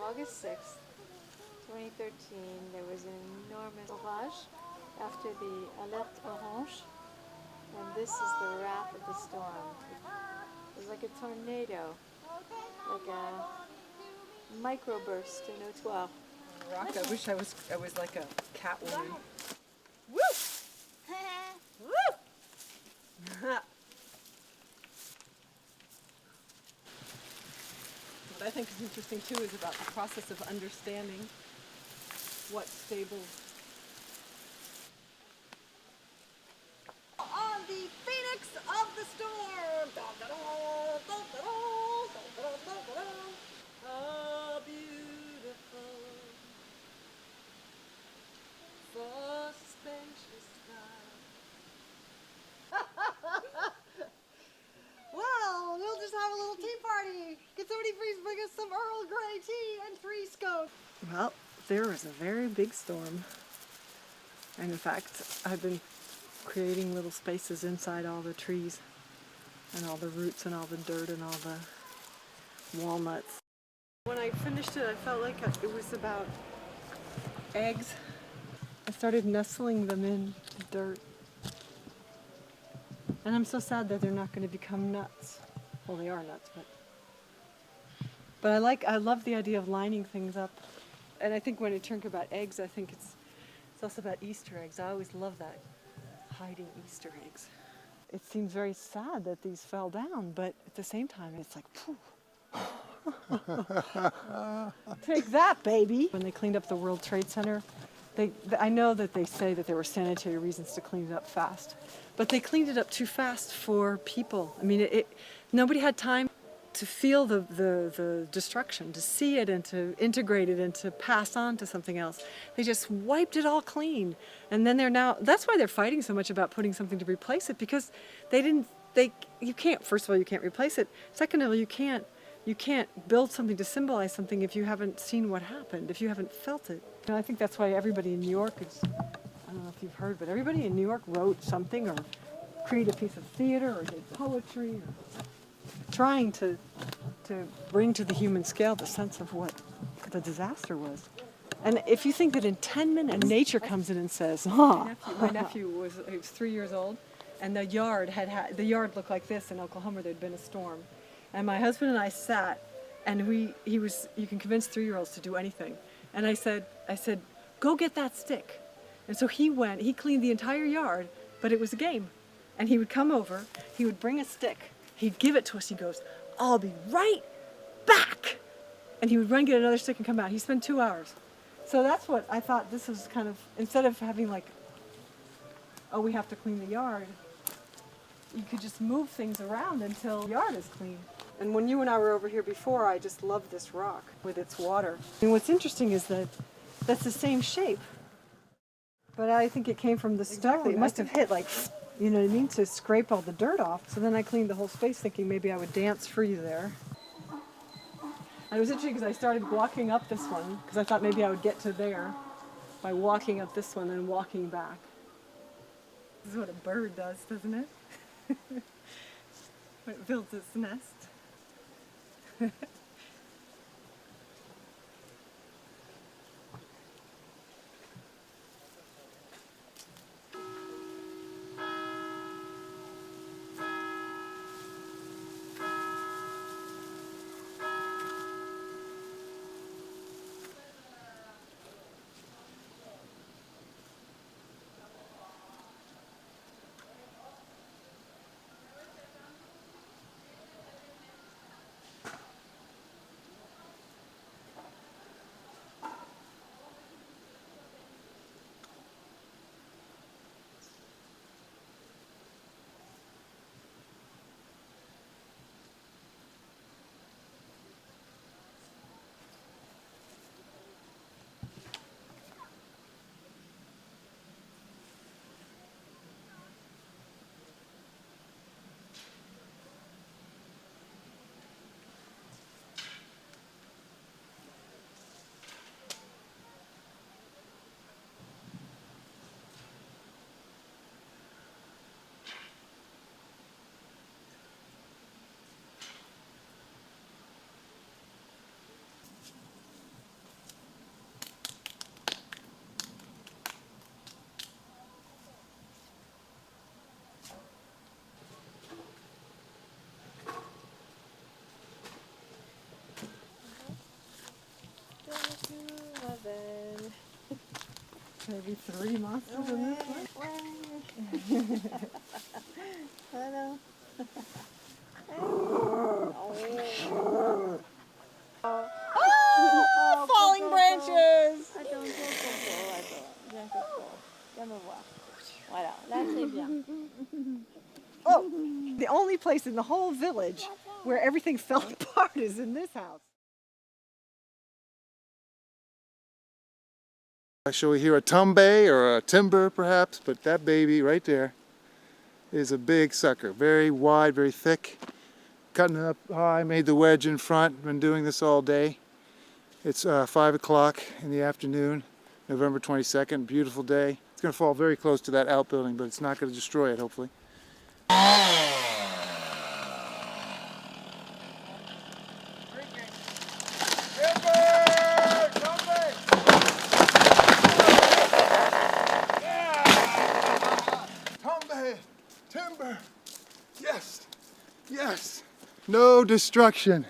August 6th, 2013, there was an enormous orage after the alerte orange, and this is the wrath of the storm. It was like a tornado, like a microburst in a toile. Rock, I wish I was like a cat woman. Woo! Woo! What I think is interesting too is about the process of understanding what's stable. On the phoenix of the storm! A beautiful suspension sky. Well, we'll just have a little tea party. Can somebody please bring us some Earl Grey tea and 3 scones? Well, there was a very big storm. And in fact, I've been creating little spaces inside all the trees and all the roots and all the dirt and all the walnuts. When I finished it, I felt like it was about eggs. I started nestling them in the dirt. And I'm so sad that they're not going to become nuts. Well, they are nuts, but I love the idea of lining things up. And I think when it turns about eggs, I think it's also about Easter eggs. I always love that, hiding Easter eggs. It seems very sad that these fell down, but at the same time, it's like, phew. Take that, baby! When they cleaned up the World Trade Center, I know that they say that there were sanitary reasons to clean it up fast, but they cleaned it up too fast for people. I mean, nobody had time to feel the destruction, to see it and to integrate it and to pass on to something else. They just wiped it all clean. And then that's why they're fighting so much about putting something to replace it, because you can't, first of all, you can't replace it. Second of all, you can't build something to symbolize something if you haven't seen what happened, if you haven't felt it. And I think that's why everybody in New York I don't know if you've heard, but everybody in New York wrote something or created a piece of theater or did poetry, or trying to bring to the human scale the sense of what the disaster was. And if you think that in 10 minutes nature comes in and says, My nephew was 3 years old, and the yard looked like this in Oklahoma. There'd been a storm. And my husband and I sat, and you can convince 3-year-olds to do anything. And I said, go get that stick. And so he cleaned the entire yard, but it was a game. And he would come over, he would bring a stick, he'd give it to us, he goes, I'll be right back. And he would run, get another stick and come out. He spent 2 hours. So that's what I thought this was kind of, instead of having like, oh, we have to clean the yard, you could just move things around until the yard is clean. And when you and I were over here before, I just loved this rock with its water. And what's interesting is that that's the same shape. But I think it came from the stone. Exactly. It must have hit like, you know what I mean, to scrape all the dirt off. So then I cleaned the whole space thinking maybe I would dance free there. And it was interesting because I started walking up this one because I thought maybe I would get to there by walking up this one and walking back. This is what a bird does, doesn't it? When it builds its nest. Maybe 3 monsters in this one. Hello. Oh, falling branches! Attends, viens Coco, viens me voir. Voilà, là c'est bien. Oh, the only place in the whole village where everything fell apart is in this house. I show you here a tumbe or a timber perhaps, but that baby right there is a big sucker. Very wide, very thick. Cutting it up high, made the wedge in front. Been doing this all day. It's 5 o'clock in the afternoon, November 22nd. Beautiful day. It's going to fall very close to that outbuilding, but it's not going to destroy it, hopefully. Timber! Yes! Yes! No destruction!